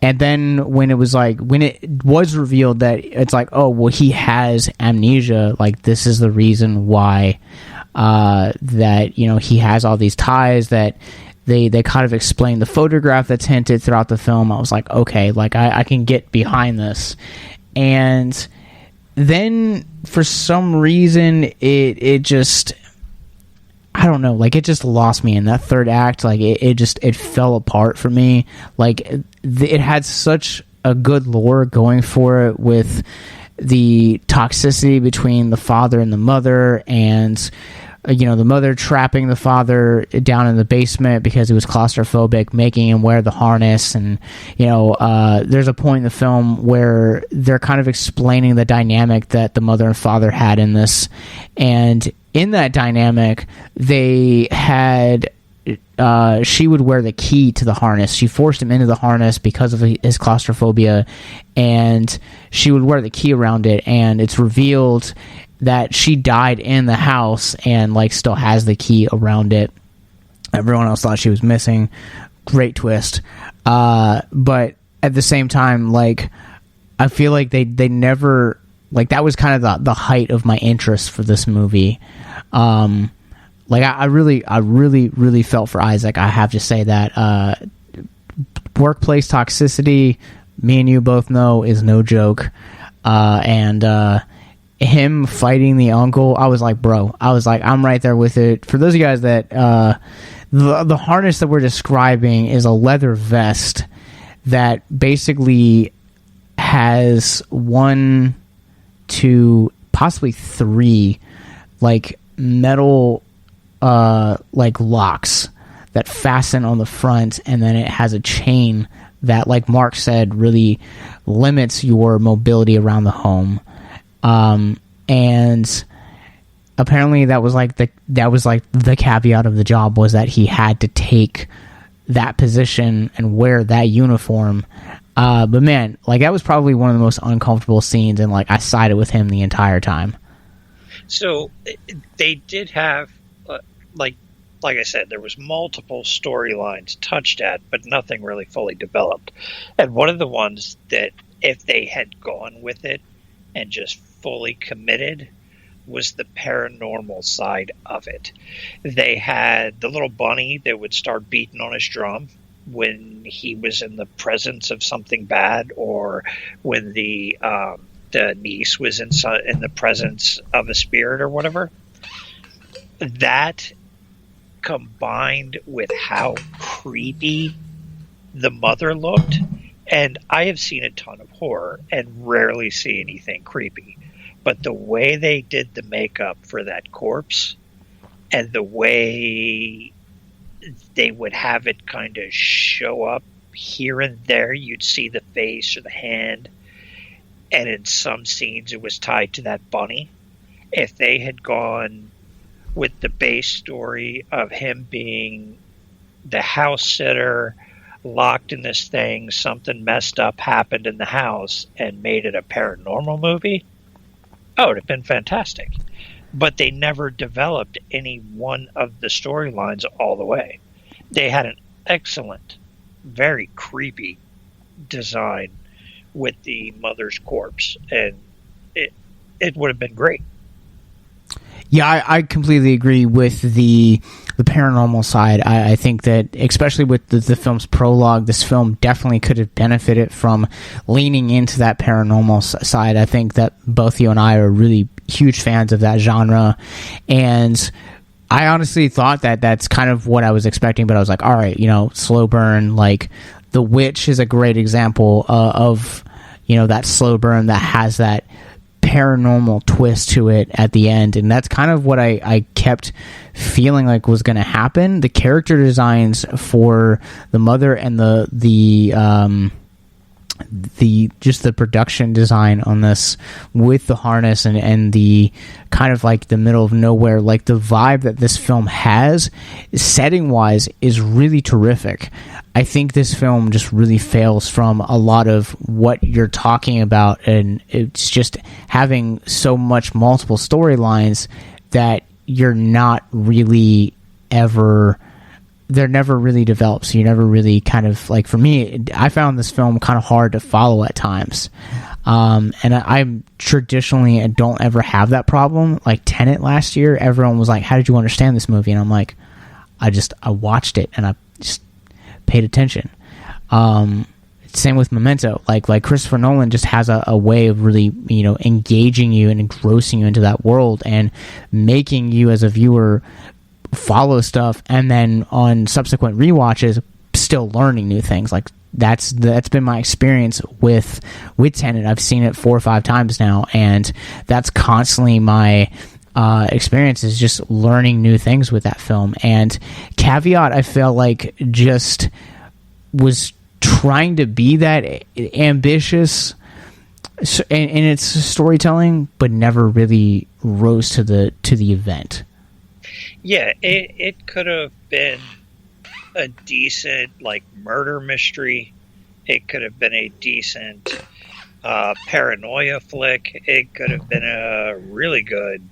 And then when it was revealed that it's like, oh, well, he has amnesia, like, this is the reason why that, you know, he has all these ties, that they kind of explained the photograph that's hinted throughout the film. I was like, okay, like, I can get behind this. And then for some reason it just, I don't know, like, it just lost me in that third act. Like, it fell apart for me. Like, it had such a good lore going for it, with the toxicity between the father and the mother, and you know, the mother trapping the father down in the basement because he was claustrophobic, making him wear the harness. And, you know, there's a point in the film where they're kind of explaining the dynamic that the mother and father had in this. And in that dynamic, they had, she would wear the key to the harness. She forced him into the harness because of his claustrophobia, and she would wear the key around it. And it's revealed that she died in the house and, like, still has the key around it. Everyone else thought she was missing. Great twist. But at the same time, like, I feel like they never, like, that was kind of the height of my interest for this movie. Like, I really felt for Isaac. I have to say that workplace toxicity, me and you both know, is no joke. And him fighting the uncle, I was like, bro, I'm right there with it. For those of you guys that the harness that we're describing is a leather vest that basically has 1, 2, possibly 3 like metal like locks that fasten on the front, and then it has a chain that, like Mark said, really limits your mobility around the home. And apparently that was like the caveat of the job, was that he had to take that position and wear that uniform. But man, like, that was probably one of the most uncomfortable scenes, and, like, I sided with him the entire time. So they did have, like I said, there was multiple storylines touched at, but nothing really fully developed. And one of the ones that, if they had gone with it and just fully committed, was the paranormal side of it. They had the little bunny that would start beating on his drum when he was in the presence of something bad, or when the niece was in the presence of a spirit or whatever. That, combined with how creepy the mother looked, and I have seen a ton of horror and rarely see anything creepy, but the way they did the makeup for that corpse, and the way they would have it kind of show up here and there, you'd see the face or the hand, and in some scenes it was tied to that bunny. If they had gone with the base story of him being the house sitter, locked in this thing, something messed up happened in the house, and made it a paranormal movie, oh, it would have been fantastic. But they never developed any one of the storylines all the way. They had an excellent, very creepy design with the mother's corpse, and it would have been great. Yeah, I completely agree with the paranormal side. I think that, especially with the film's prologue, this film definitely could have benefited from leaning into that paranormal side. I think that both you and I are really huge fans of that genre, and I honestly thought that that's kind of what I was expecting, but I was like, all right, you know, slow burn. Like, The Witch is a great example of, you know, that slow burn that has that paranormal twist to it at the end, and that's kind of what I kept feeling like was going to happen. The character designs for the mother and the just the production design on this, with the harness and the kind of like the middle of nowhere, like the vibe that this film has setting wise is really terrific. I think this film just really fails from a lot of what you're talking about, and it's just having so much multiple storylines that you're not really ever they're never really developed. So you never really kind of, like, for me, I found this film kind of hard to follow at times. And I'm traditionally, and don't ever have that problem. Like Tenet last year, everyone was like, how did you understand this movie? And I'm like, I watched it and I just paid attention. Same with Memento. Like Christopher Nolan just has a way of really, engaging you and engrossing you into that world and making you as a viewer follow stuff, and then on subsequent rewatches still learning new things. Like that's been my experience with Tenet. I've seen it 4 or 5 times now, and that's constantly my experience, is just learning new things with that film. And Caveat, I felt like, just was trying to be that ambitious in its storytelling, but never really rose to the event. Yeah, it could have been a decent, like, murder mystery. It could have been a decent paranoia flick. It could have been a really good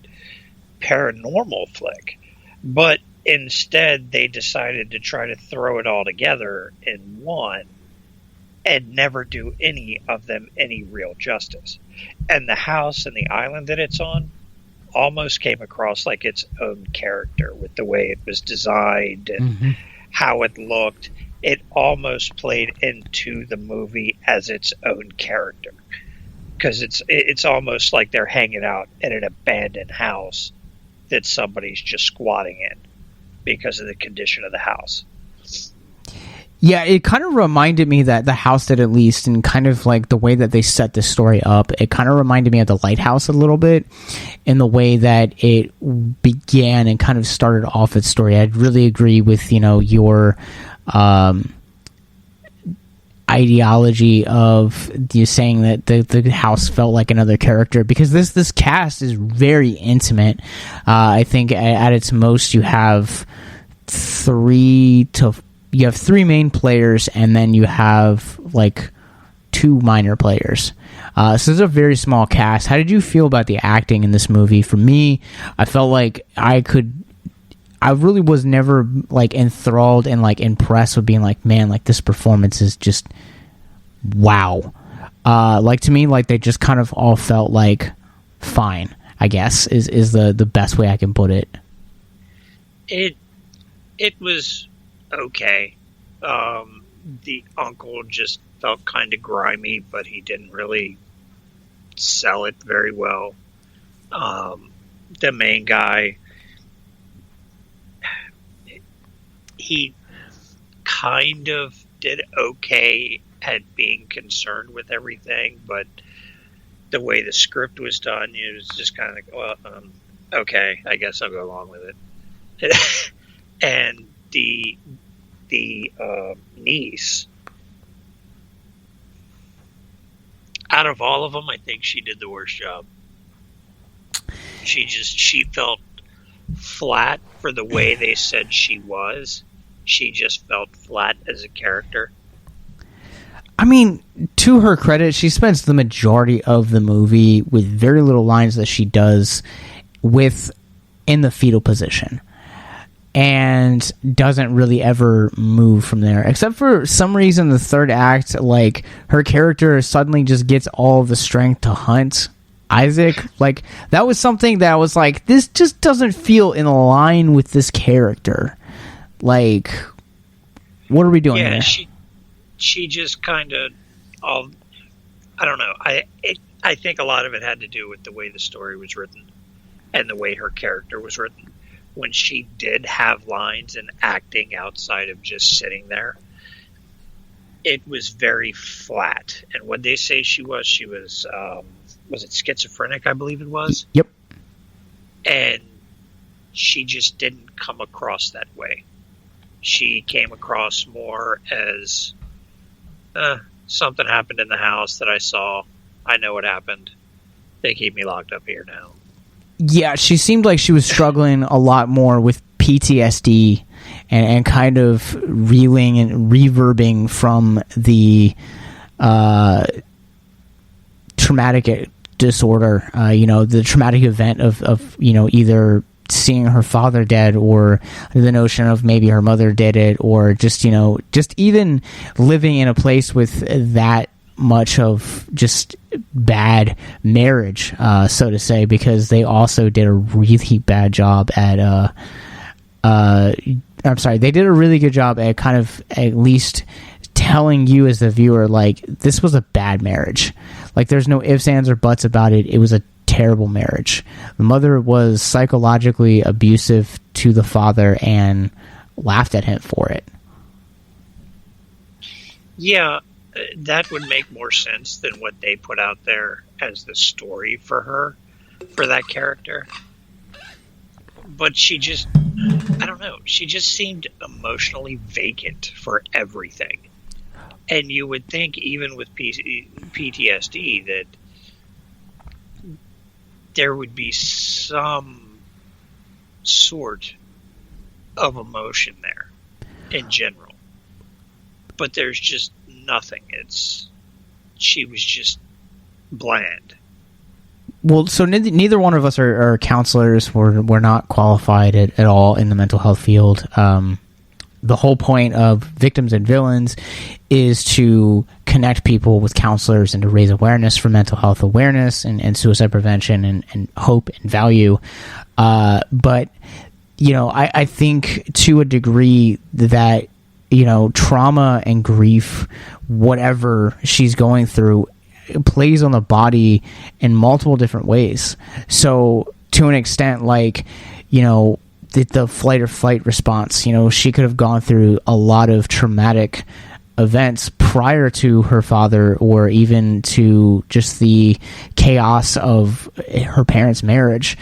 paranormal flick. But instead, they decided to try to throw it all together in one and never do any of them any real justice. And the house and the island that it's on almost came across like its own character, with the way it was designed and how it looked. It almost played into the movie as its own character, because it's almost like they're hanging out in an abandoned house that somebody's just squatting in because of the condition of the house. Yeah, it kind of reminded me, that the house did, at least, and kind of like the way that they set the story up. It kind of reminded me of The Lighthouse a little bit, in the way that it began and kind of started off its story. I'd really agree with, your ideology of you saying that the house felt like another character, because this cast is very intimate. I think at its most you have 3 main players, and then you have like 2 minor players. So it's a very small cast. How did you feel about the acting in this movie? For me, I felt like I really was never like enthralled and like impressed with being like, man, like this performance is just wow. Like to me, like they just kind of all felt like fine, I guess is the best way I can put it. It was okay. The uncle just felt kind of grimy, but he didn't really sell it very well. The main guy, he kind of did okay at being concerned with everything, but the way the script was done, it was just kind of like, well, okay, I guess I'll go along with it. And the niece, out of all of them, I think she did the worst job. She felt flat for the way they said she was. She just felt flat as a character. I mean, to her credit, she spends the majority of the movie with very little lines that she does in the fetal position, and doesn't really ever move from there, except for some reason the third act, like her character suddenly just gets all the strength to hunt Isaac. Like that was something that I was like, this just doesn't feel in line with this character. Like, what are we doing here? She just kind of, I don't know. I think a lot of it had to do with the way the story was written and the way her character was written. When she did have lines and acting outside of just sitting there, it was very flat. And what they say she was it schizophrenic, I believe it was? Yep. And she just didn't come across that way. She came across more as, something happened in the house that I saw. I know what happened. They keep me locked up here now. Yeah, she seemed like she was struggling a lot more with PTSD and kind of reeling and reverbing from the traumatic disorder, the traumatic event of either seeing her father dead, or the notion of maybe her mother did it, or just, you know, just even living in a place with that much of just bad marriage, so to say, because they also did a really bad job at they did a really good job at kind of at least telling you as the viewer, like, this was a bad marriage. Like, there's no ifs, ands, or buts about it. It was a terrible marriage. The mother was psychologically abusive to the father and laughed at him for it. Yeah, that would make more sense than what they put out there as the story for her, for that character. But she just, I don't know, she just seemed emotionally vacant for everything. And you would think, even with PTSD, that there would be some sort of emotion there in general. But there's just nothing. She was just bland. Well, so neither one of us are counselors. We're not qualified at all in the mental health field. The whole point of Victims and Villains is to connect people with counselors and to raise awareness for mental health awareness and suicide prevention and hope and value. But, you know, I think to a degree that, you know, trauma and grief, whatever she's going through, plays on the body in multiple different ways. So to an extent, like, you know, the flight or flight response, you know, she could have gone through a lot of traumatic events prior to her father, or even to just the chaos of her parents' marriage.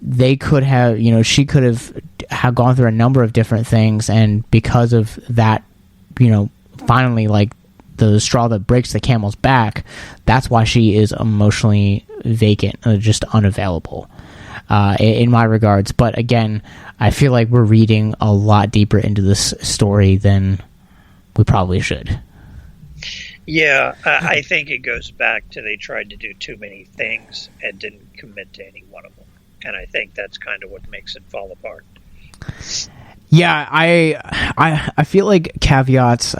They could have, you know, she could have gone through a number of different things, and because of that, you know, finally, like, the straw that breaks the camel's back, that's why she is emotionally vacant, just unavailable, in my regards. But again, I feel like we're reading a lot deeper into this story than we probably should. Yeah, I think it goes back to they tried to do too many things and didn't commit to any one of them. And I think that's kind of what makes it fall apart. Yeah, I feel like Caveat's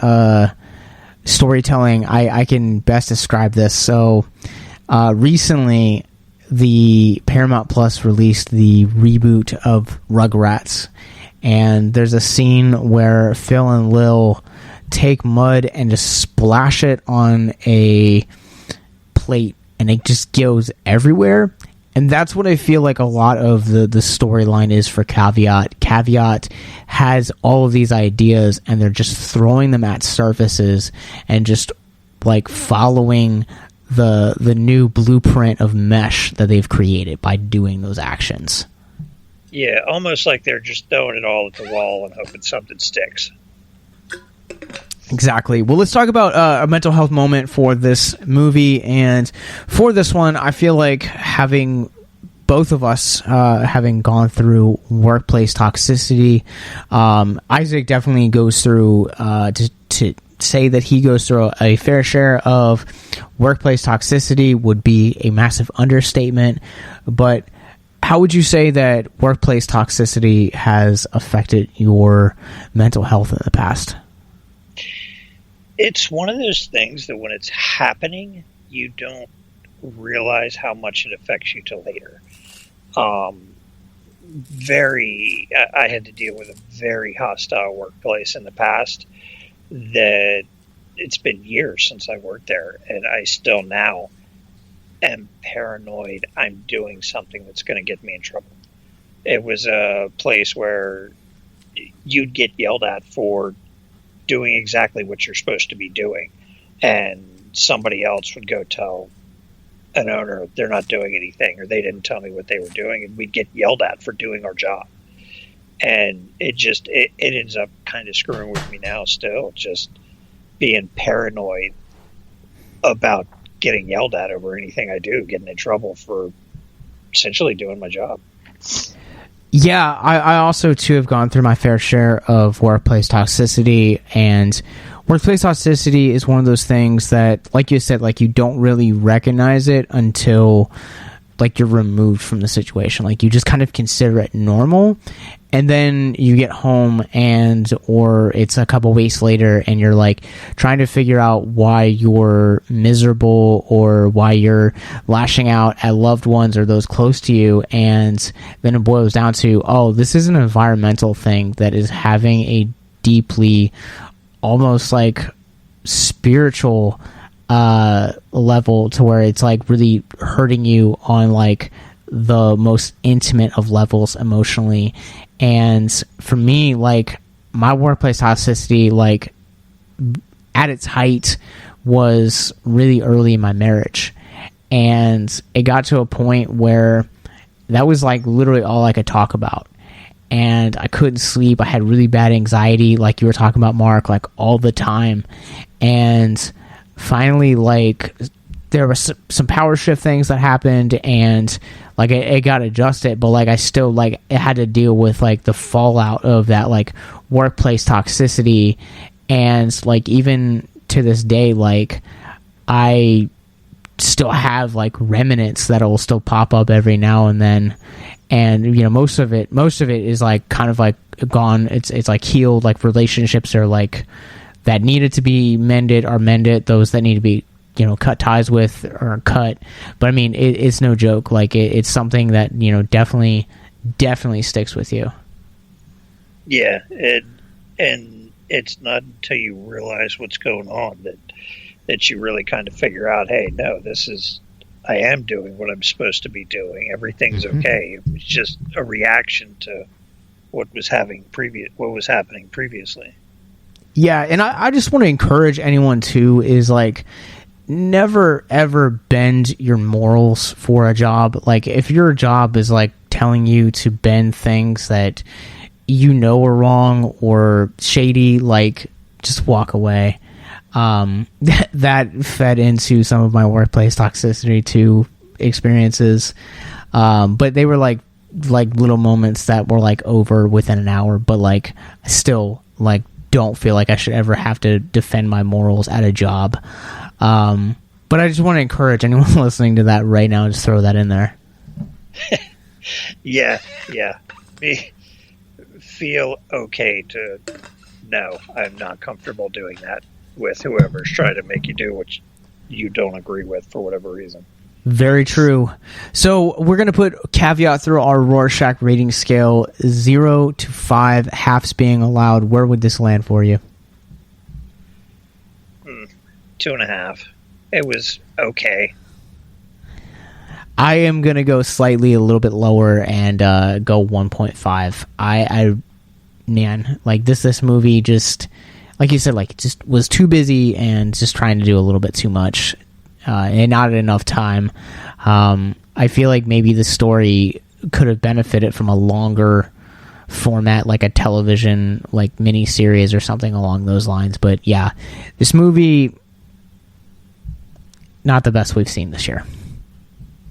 storytelling, I can best describe this. So recently, the Paramount Plus released the reboot of Rugrats, and there's a scene where Phil and Lil take mud and just splash it on a plate, and it just goes everywhere. And that's what I feel like a lot of the storyline is for Caveat. Caveat has all of these ideas, and they're just throwing them at surfaces and just, like, following the new blueprint of mesh that they've created by doing those actions. Yeah, almost like they're just throwing it all at the wall and hoping something sticks. Exactly. Well, let's talk about a mental health moment for this movie. And for this one, I feel like having both of us having gone through workplace toxicity, Isaac definitely goes through, to say that he goes through a fair share of workplace toxicity would be a massive understatement. But how would you say that workplace toxicity has affected your mental health in the past? It's one of those things that when it's happening, you don't realize how much it affects you till later. I had to deal with a very hostile workplace in the past that it's been years since I worked there, and I still now am paranoid I'm doing something that's going to get me in trouble. It was a place where you'd get yelled at for doing exactly what you're supposed to be doing, and somebody else would go tell an owner they're not doing anything, or they didn't tell me what they were doing, and we'd get yelled at for doing our job. And it ends up kind of screwing with me now still, just being paranoid about getting yelled at over anything I do, getting in trouble for essentially doing my job. Yeah, I also, too, have gone through my fair share of workplace toxicity, and workplace toxicity is one of those things that, like you said, like, you don't really recognize it until like you're removed from the situation. Like you just kind of consider it normal, and then you get home or it's a couple weeks later and you're like trying to figure out why you're miserable or why you're lashing out at loved ones or those close to you. And then it boils down to, oh, this is an environmental thing that is having a deeply, almost like spiritual level, to where it's like really hurting you on like the most intimate of levels emotionally. And for me, like my workplace toxicity, like at its height, was really early in my marriage, and it got to a point where that was like literally all I could talk about, and I couldn't sleep. I had really bad anxiety, like you were talking about, Mark, like all the time. And finally, like there was some power shift things that happened, and like it got adjusted, but like I still like it had to deal with like the fallout of that like workplace toxicity. And like even to this day, like I still have like remnants that will still pop up every now and then. And you know, most of it is like kind of like gone. It's like healed. Like relationships are like that needed to be mended are mended. Those that need to be, you know, cut ties with or cut. But I mean, it's no joke. Like it's something that, you know, definitely sticks with you. Yeah, and it's not until you realize what's going on that you really kind of figure out, hey, no, I am doing what I'm supposed to be doing. Everything's okay. It was just a reaction to what was happening previously. Yeah, and I just want to encourage anyone too, is like, never ever bend your morals for a job. Like if your job is like telling you to bend things that you know are wrong or shady, like just walk away. That fed into some of my workplace toxicity too experiences, but they were like little moments that were like over within an hour, but like I still like don't feel like I should ever have to defend my morals at a job. But I just want to encourage anyone listening to that right now, just throw that in there. Yeah. Feel okay to, no, I'm not comfortable doing that with whoever's trying to make you do what you don't agree with for whatever reason. Very true. So we're going to put caveat through our Rorschach rating scale, 0 to 5, halves being allowed. Where would this land for you? 2.5. It was okay. I am going to go slightly a little bit lower and go 1.5. Man, like this movie just, like you said, like just was too busy and just trying to do a little bit too much and not enough time. I feel like maybe the story could have benefited from a longer format, like a television like mini series or something along those lines. But yeah, this movie, not the best we've seen this year.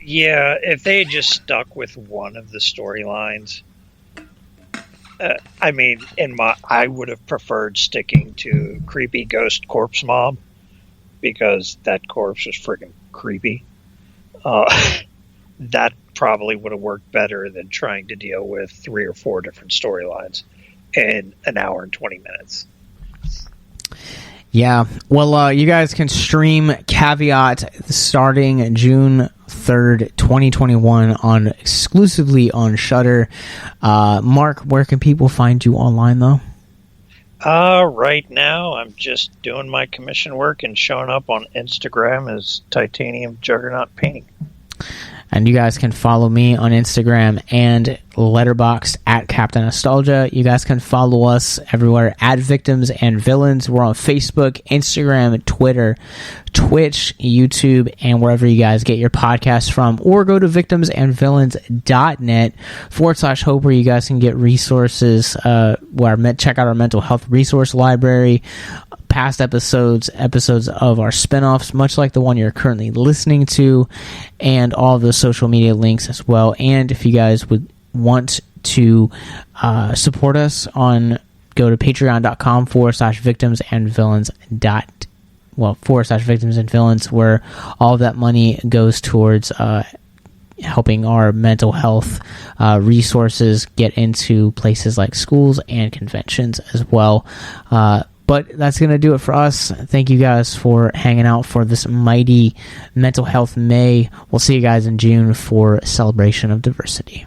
Yeah, if they had just stuck with one of the storylines, I mean, I would have preferred sticking to creepy ghost corpse mob, because that corpse was freaking creepy. That probably would have worked better than trying to deal with 3 or 4 different storylines in an hour and 20 minutes. Yeah, well, you guys can stream Caveat starting June 3rd, 2021 exclusively on Shudder. Mark, where can people find you online, though? Right now, I'm just doing my commission work and showing up on Instagram as Titanium Juggernaut Painting. And you guys can follow me on Instagram and Letterboxd at Captain Nostalgia. You guys can follow us everywhere at Victims and Villains. We're on Facebook, Instagram, Twitter, Twitch, YouTube, and wherever you guys get your podcasts from. Or go to victimsandvillains.net/hope, where you guys can get resources, check out our mental health resource library, past episodes of our spinoffs, much like the one you're currently listening to, and all of the social media links as well. And if you guys would want to support us, go to patreon.com/victims and villains /victims and villains, where all of that money goes towards helping our mental health resources get into places like schools and conventions as well. But that's going to do it for us. Thank you guys for hanging out for this mighty Mental Health May. We'll see you guys in June for Celebration of Diversity.